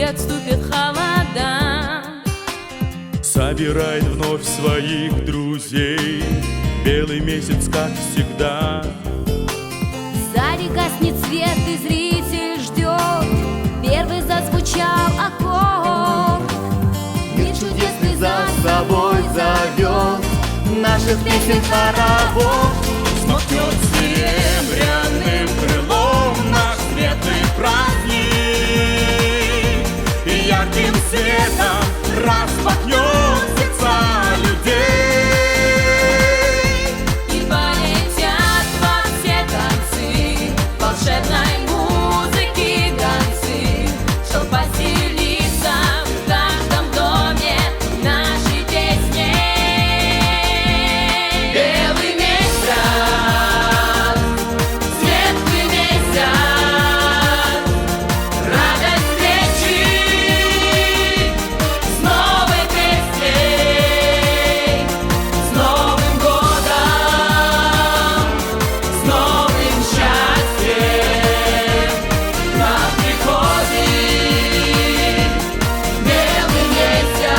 и отступит холода. Собирает вновь своих друзей белый месяц, как всегда. Сзади гаснет свет, и зритель ждет. Первый зазвучал аккорд. Мир чудесный за собой зовет, наших песен хоровод. Взмахнет серебряным крылом наш светлый праздник, и ярким светом распахнет сердца людей. И полетят во все концы волшебной музыки гонцы, чтоб поселиться в каждом доме нашей песни. Белый месяц, светлый месяц, радость встречи с новой песней, с Новым годом, с новым счастьем. К нам приходит белый месяц.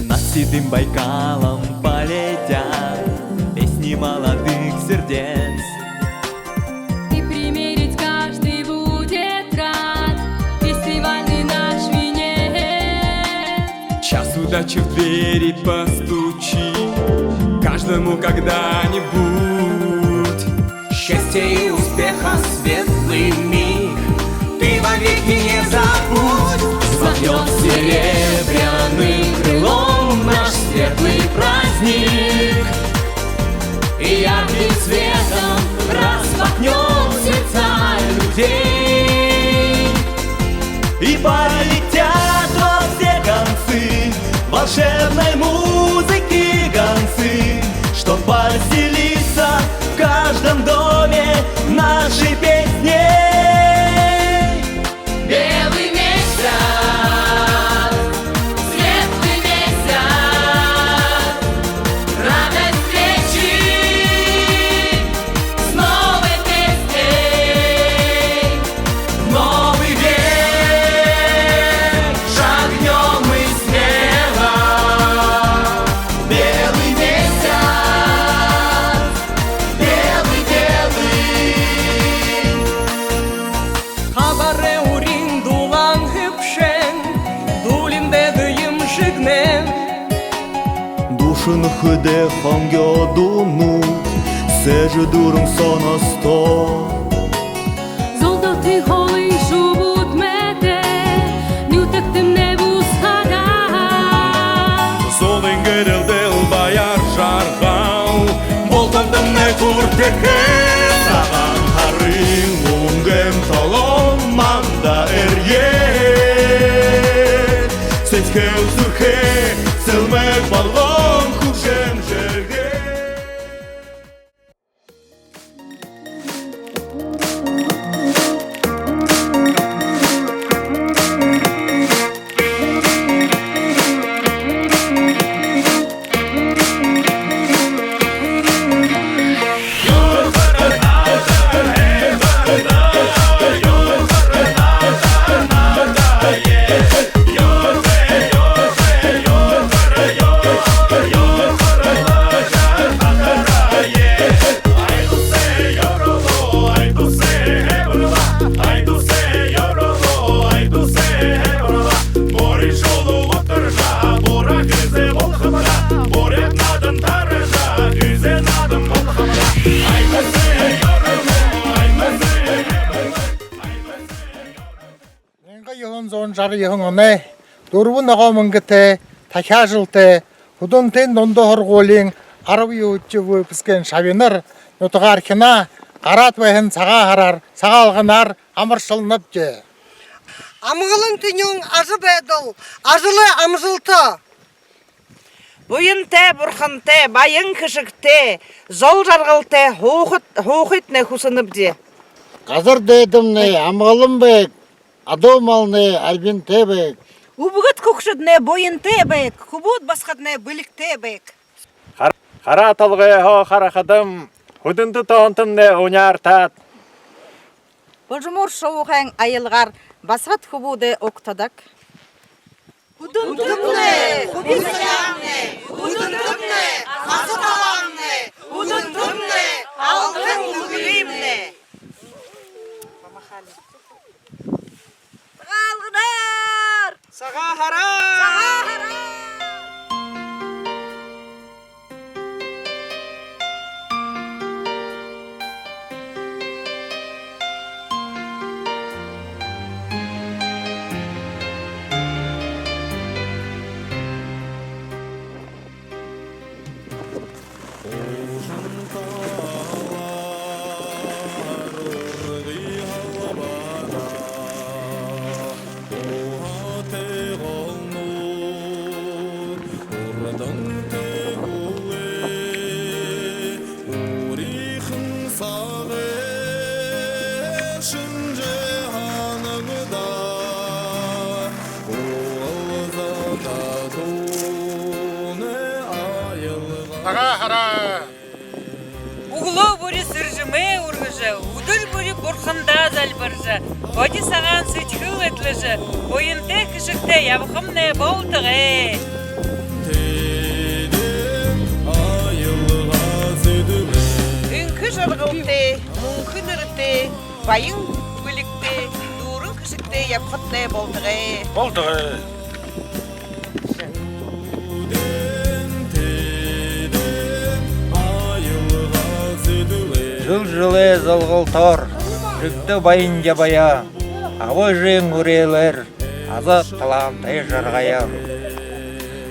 Над седым Байкалом полетят песни молодых сердец. И примерить каждый будет рад фестивальный наш венец. Час удачи в двери постучи каждому когда-нибудь. Счастья и успеха светлый миг ты вовеки не забудь. Взмахнет серебряным крылом наш светлый праздник, и ярким светом распахнет сердца людей. И полетят во все концы волшебной музыки гонцы, чтоб поселиться в каждом доме нашей песни. Белый месяц, светлый месяц, радость встречи с новой песней. Новый век шагнем мы смело. Белый месяц, белый, белый. Хабаре урин дулан хыпшен, дулинде дыйым жигнен. Душын хыде хангёдуну, сежи дурым соносто. Золотой голый шубут мете, нютектим не бусхада. Солың гірілділ баяр жарғау, болтандым не күртеке. Саған харың мұңгым талон манда әрге. Сетке үзірке, сілмек балғын күршен жерге. Жары яхонгоне дурбун ногомонгете тахяжилте худонтен дондо хорголин арви уччу пискен шавинар нотогархина гарат бахан цагаа хараар цагаалганаар амаршылнып же. Амгалын төнөн ажы байдал, ажылы амжылты. Буйынте, бурханте, байын кышыкте, жол жаргылте, хоохитне хусынып же. Казыр дедимне амгалым бек, адомалне альбинте бек. Убугат көкшүдне бойынте бек, хубут басқадне билікте бек. Қара талғыға қарақадым, хүдінді тоғынтымне өнер тат. Божумур шоухэн айылгар басат хубуды октадак. Удунтумне, хубисаянне, удунтумне, асаталанне, удунтумне, алтын хубилимне. Сағалғынар! Саға харар! Саға хара. Угло бури сыржымы ургыжы, удыр бури бурхында залбыржы. Оди саған сычхыл этлыжы, ойынте кышыкте ябхымне болтығы. Үңкі жарғылты, мұңкі нұрыты, байың бөлікті, дұрын кышыкты ябхытны болтығы. Болдығы. Жыл-жылы зылғылтор, жүкті байын жабая, авой жың үрелер, азат таланты жарғая.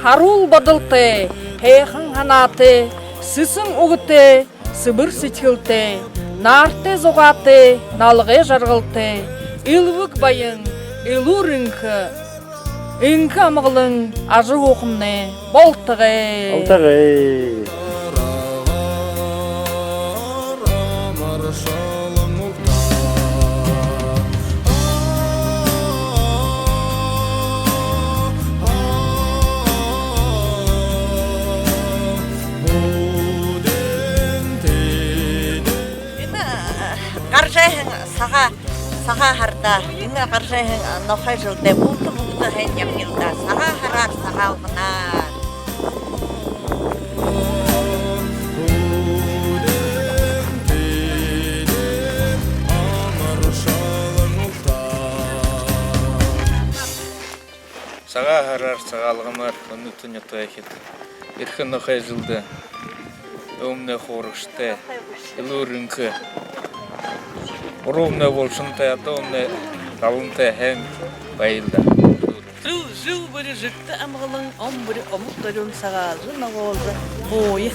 Харул бадылты, хейхын ханаты, сысың уғыты, сыбыр сытхылты, нарты зоғаты, налғы жарғылты, илвік байын, илур үңкі, үңкі амығылың ажы оқымны, болтығы. Болдығы. Қаржайын саға харда, үңі қаржайын нохай жылды, бұлты хэн япилда, саға харар сағалғынар. Саға харар сағалғымар, оны түні тұяхет. Ирхын нұқай жылды, өмне қорышты, илурынқы. Ровно болшынтай атауны қалынтай әң байылда. Жыл бури жыкты амғылың, ом бури омықтырын саға жына болды. Бойы.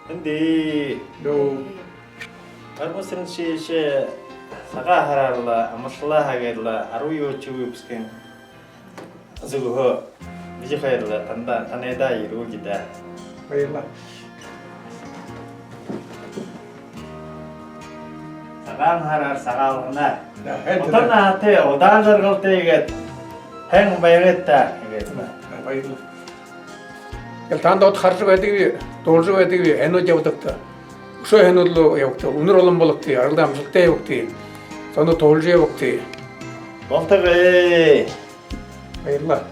Hindi. Армысын шеше саға харарла, амышла хагерла, ару йочу выпускен. Зугу бижи хайрла, танайда иру гида. Байла. Саған харар сағалғына, Одан аты одан жаргалты егет. Хэн байгетта егет. Танд от харж байдаг, дуулж байдаг энүүд явдагта. Өшөө энүүд л явдаг. Өнөр олон болготой, аргалын амжилттай явдаг. Соно дуулж явдаг. Болтогой. Баярлалаа.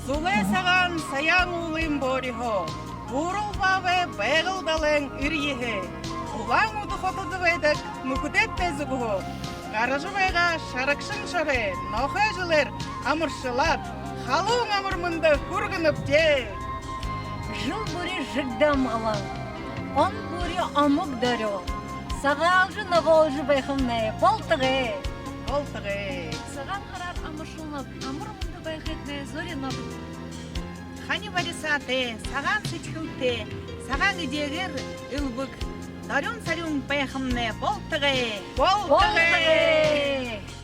Зулай саған саян улым борихо. Бурул баве бегыл дален үрьехе. Улан уды хотыды байдак мүкудет тезігіхо. Гаражы байға шаракшын шаре. Нохай жылер амыршылат. Халуң амырмынды хүргініп де. Жыл бүре жігдам алан, он бүре амық даро. Сағалжы нағалжы байхымне, болтығы. Болтығы. Саған қарар амышылнап, амырмынды байхетне зоринап. Хани барисате, саған сычхылте, саған идегер үлбік. Дарюн сарюн байхымне, болтығы. Болтығы.